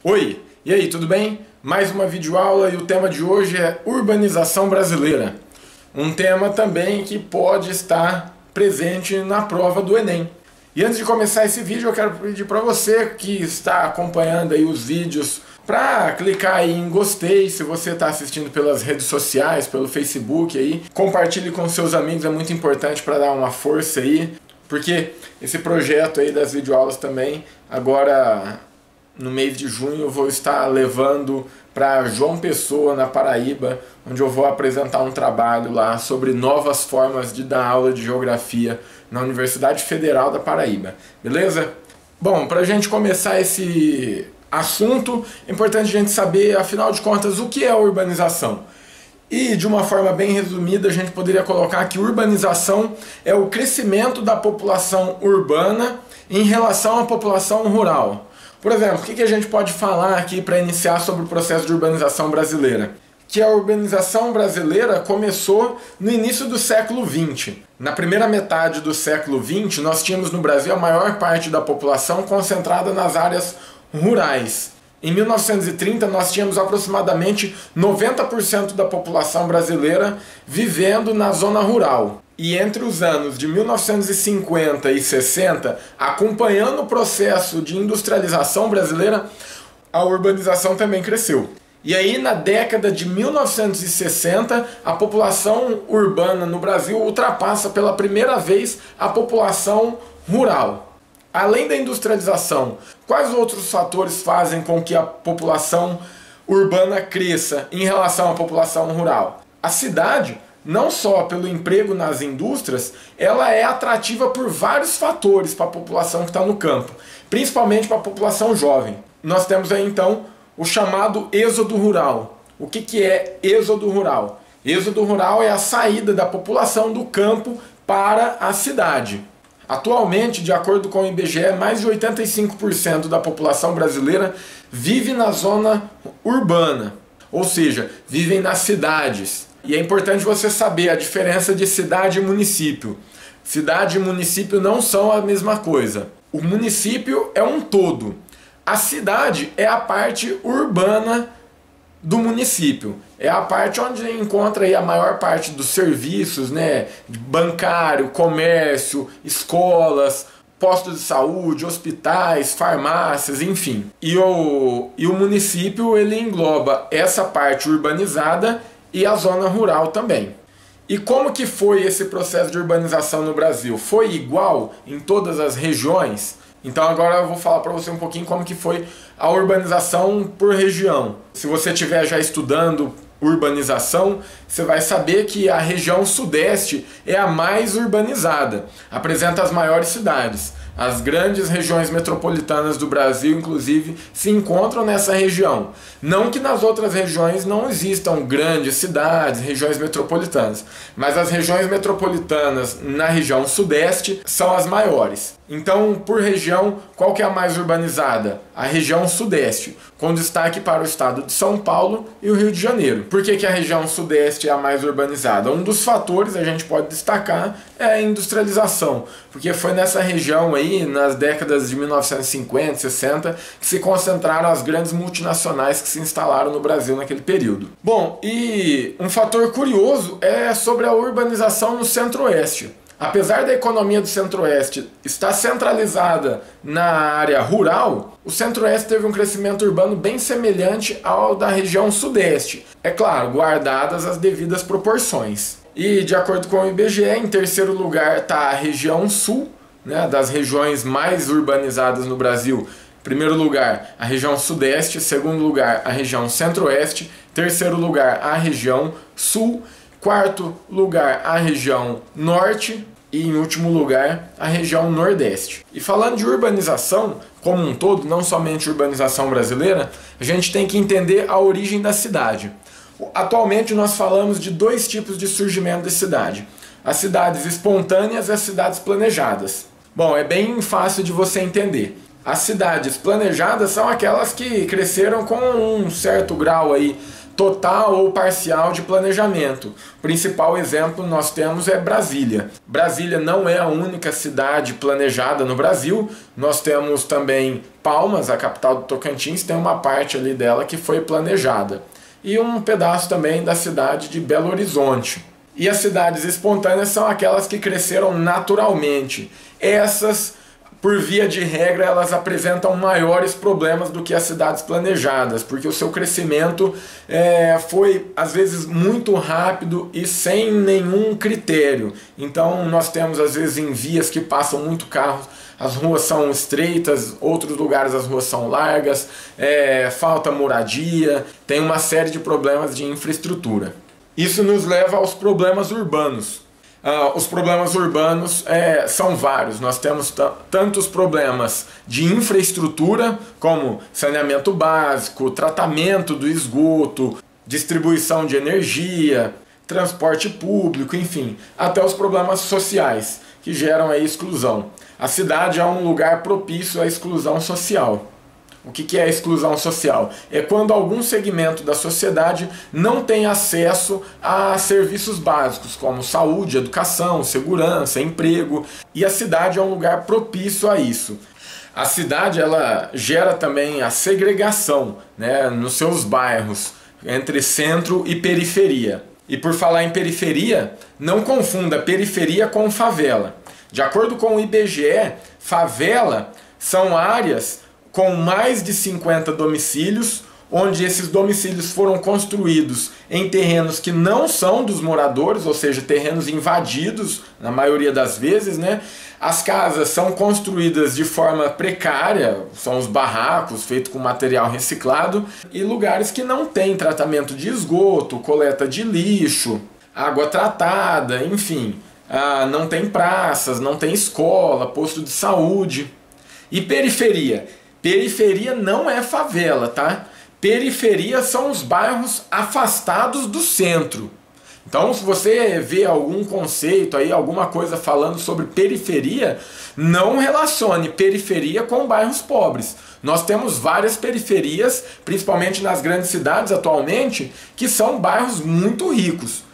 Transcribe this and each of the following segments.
Oi, e aí, tudo bem? Mais uma videoaula e o tema de hoje é urbanização brasileira. Um tema também que pode estar presente na prova do Enem. E antes de começar esse vídeo, eu quero pedir para você que está acompanhando aí os vídeos para clicar aí em gostei, se você está assistindo pelas redes sociais, pelo Facebook aí. Compartilhe com seus amigos, é muito importante para dar uma força aí, porque esse projeto aí das videoaulas também, agora no mês de junho eu vou estar levando para João Pessoa, na Paraíba, onde eu vou apresentar um trabalho lá sobre novas formas de dar aula de geografia na Universidade Federal da Paraíba. Beleza? Bom, para a gente começar esse assunto, é importante a gente saber, afinal de contas, o que é urbanização. E de uma forma bem resumida, a gente poderia colocar que urbanização é o crescimento da população urbana em relação à população rural. Por exemplo, o que a gente pode falar aqui para iniciar sobre o processo de urbanização brasileira? Que a urbanização brasileira começou no início do século XX. Na primeira metade do século XX, nós tínhamos no Brasil a maior parte da população concentrada nas áreas rurais. Em 1930, nós tínhamos aproximadamente 90% da população brasileira vivendo na zona rural. E entre os anos de 1950 e 60, acompanhando o processo de industrialização brasileira, a urbanização também cresceu. E aí, na década de 1960, a população urbana no Brasil ultrapassa pela primeira vez a população rural. Além da industrialização, quais outros fatores fazem com que a população urbana cresça em relação à população rural? A cidade, não só pelo emprego nas indústrias, ela é atrativa por vários fatores para a população que está no campo, principalmente para a população jovem. Nós temos aí então o chamado êxodo rural. O que é êxodo rural? Êxodo rural é a saída da população do campo para a cidade. Atualmente, de acordo com o IBGE, mais de 85% da população brasileira vive na zona urbana, ou seja, vivem nas cidades. E é importante você saber a diferença de cidade e município. Cidade e município não são a mesma coisa. O município é um todo. A cidade é a parte urbana do município. É a parte onde encontra aí a maior parte dos serviços, né, bancário, comércio, escolas, postos de saúde, hospitais, farmácias, enfim. E o município, ele engloba essa parte urbanizada e a zona rural também. E como que foi esse processo de urbanização no Brasil? Foi igual em todas as regiões? Então agora eu vou falar para você um pouquinho como que foi a urbanização por região. Se você estiver já estudando urbanização, você vai saber que a região sudeste é a mais urbanizada, apresenta as maiores cidades. As grandes regiões metropolitanas do Brasil, inclusive, se encontram nessa região. Não que nas outras regiões não existam grandes cidades, regiões metropolitanas, mas as regiões metropolitanas na região sudeste são as maiores. Então, por região, qual que é a mais urbanizada? A região sudeste, com destaque para o estado de São Paulo e o Rio de Janeiro. Por que a região sudeste é a mais urbanizada? Um dos fatores a gente pode destacar é a industrialização, porque foi nessa região aí, nas décadas de 1950, 60, que se concentraram as grandes multinacionais que se instalaram no Brasil naquele período. Bom, e um fator curioso é sobre a urbanização no Centro-Oeste. Apesar da economia do Centro-Oeste estar centralizada na área rural, o Centro-Oeste teve um crescimento urbano bem semelhante ao da região Sudeste. É claro, guardadas as devidas proporções. E de acordo com o IBGE, em terceiro lugar está a região Sul, né, das regiões mais urbanizadas no Brasil. Em primeiro lugar, a região Sudeste. Segundo lugar, a região Centro-Oeste. Terceiro lugar, a região Sul. Quarto lugar, a região Norte. E em último lugar, a região Nordeste. E falando de urbanização como um todo, não somente urbanização brasileira, a gente tem que entender a origem da cidade. Atualmente nós falamos de dois tipos de surgimento de cidade: as cidades espontâneas e as cidades planejadas. Bom, é bem fácil de você entender. As cidades planejadas são aquelas que cresceram com um certo grau aí total ou parcial de planejamento. O principal exemplo nós temos é Brasília. Brasília não é a única cidade planejada no Brasil. Nós temos também Palmas, a capital do Tocantins, tem uma parte ali dela que foi planejada. E um pedaço também da cidade de Belo Horizonte. E as cidades espontâneas são aquelas que cresceram naturalmente. Essas, por via de regra, elas apresentam maiores problemas do que as cidades planejadas, porque o seu crescimento foi, às vezes, muito rápido e sem nenhum critério. Então, nós temos, às vezes, em vias que passam muito carros, as ruas são estreitas, outros lugares as ruas são largas, falta moradia, tem uma série de problemas de infraestrutura. Isso nos leva aos problemas urbanos. Os problemas urbanos são vários. Nós temos tantos problemas de infraestrutura, como saneamento básico, tratamento do esgoto, distribuição de energia, transporte público, enfim, até os problemas sociais, que geram a exclusão. A cidade é um lugar propício à exclusão social. O que é a exclusão social? É quando algum segmento da sociedade não tem acesso a serviços básicos, como saúde, educação, segurança, emprego, e a cidade é um lugar propício a isso. A cidade, ela gera também a segregação, né, nos seus bairros, entre centro e periferia. E por falar em periferia, não confunda periferia com favela. De acordo com o IBGE, favela são áreas com mais de 50 domicílios, onde esses domicílios foram construídos em terrenos que não são dos moradores, ou seja, terrenos invadidos, na maioria das vezes, né? As casas são construídas de forma precária, são os barracos feitos com material reciclado, e lugares que não têm tratamento de esgoto, coleta de lixo, água tratada, enfim, não tem praças, não tem escola, posto de saúde. E periferia? Periferia não é favela, tá? Periferia são os bairros afastados do centro. Então, se você vê algum conceito aí, alguma coisa falando sobre periferia, não relacione periferia com bairros pobres. Nós temos várias periferias, principalmente nas grandes cidades atualmente, que são bairros muito ricos.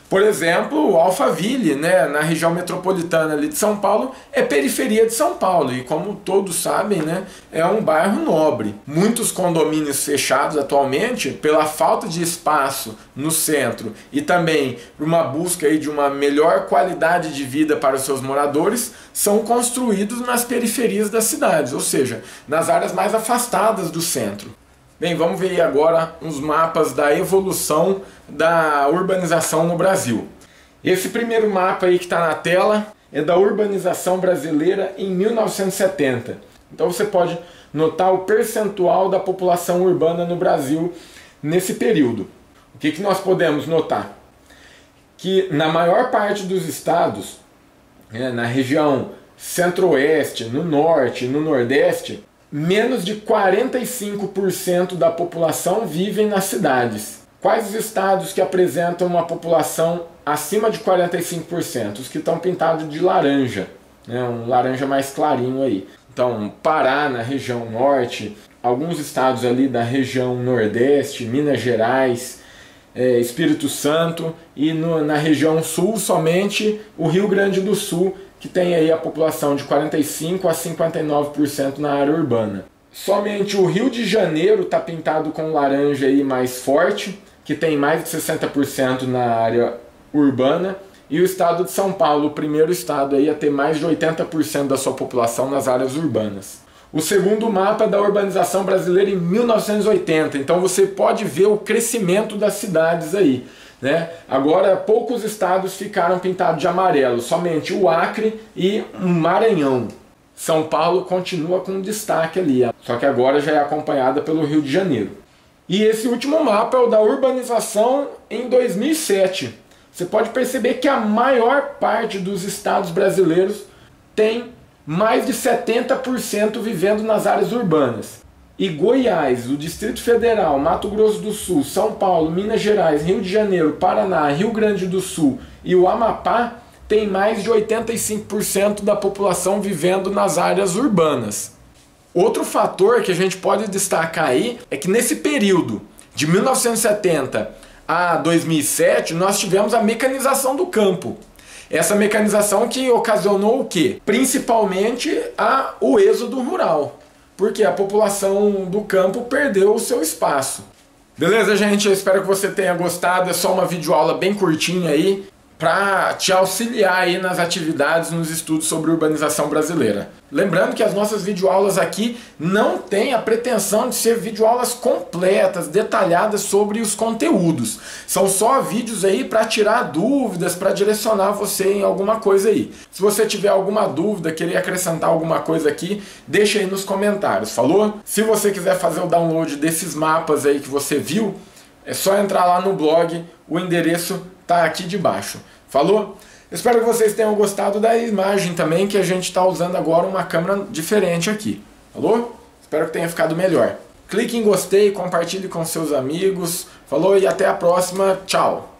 Por exemplo, Alphaville, né, na região metropolitana ali de São Paulo, é periferia de São Paulo e, como todos sabem, né, é um bairro nobre. Muitos condomínios fechados atualmente, pela falta de espaço no centro e também por uma busca aí de uma melhor qualidade de vida para os seus moradores, são construídos nas periferias das cidades, ou seja, nas áreas mais afastadas do centro. Bem, vamos ver agora uns mapas da evolução da urbanização no Brasil. Esse primeiro mapa aí que está na tela é da urbanização brasileira em 1970. Então você pode notar o percentual da população urbana no Brasil nesse período. O que nós podemos notar? Que na maior parte dos estados, na região centro-oeste, no norte e no nordeste, menos de 45% da população vivem nas cidades. Quais os estados que apresentam uma população acima de 45%? Os que estão pintados de laranja, né? Um laranja mais clarinho aí. Então, Pará na região norte, alguns estados ali da região nordeste, Minas Gerais, Espírito Santo, e na região sul somente o Rio Grande do Sul, que tem aí a população de 45% a 59% na área urbana. Somente o Rio de Janeiro está pintado com laranja aí mais forte, que tem mais de 60% na área urbana, e o estado de São Paulo, o primeiro estado aí a ter mais de 80% da sua população nas áreas urbanas. O segundo mapa é da urbanização brasileira em 1980, então você pode ver o crescimento das cidades aí, né? Agora poucos estados ficaram pintados de amarelo, somente o Acre e o Maranhão. São Paulo continua com destaque ali, só que agora já é acompanhada pelo Rio de Janeiro. E esse último mapa é o da urbanização em 2007. Você pode perceber que a maior parte dos estados brasileiros tem mais de 70% vivendo nas áreas urbanas. E Goiás, o Distrito Federal, Mato Grosso do Sul, São Paulo, Minas Gerais, Rio de Janeiro, Paraná, Rio Grande do Sul e o Amapá tem mais de 85% da população vivendo nas áreas urbanas. Outro fator que a gente pode destacar aí é que nesse período de 1970 a 2007 nós tivemos a mecanização do campo. Essa mecanização que ocasionou o quê? Principalmente o êxodo rural. porque a população do campo perdeu o seu espaço. Beleza, gente? Eu espero que você tenha gostado. É só uma videoaula bem curtinha aí, para te auxiliar aí nas atividades, nos estudos sobre urbanização brasileira. Lembrando que as nossas videoaulas aqui não têm a pretensão de ser videoaulas completas, detalhadas sobre os conteúdos. São só vídeos aí para tirar dúvidas, para direcionar você em alguma coisa aí. Se você tiver alguma dúvida, querer acrescentar alguma coisa aqui, deixa aí nos comentários, falou? Se você quiser fazer o download desses mapas aí que você viu, é só entrar lá no blog, o endereço tá aqui debaixo. Falou? Espero que vocês tenham gostado da imagem também, que a gente está usando agora uma câmera diferente aqui. Falou? Espero que tenha ficado melhor. Clique em gostei, compartilhe com seus amigos. Falou e até a próxima. Tchau!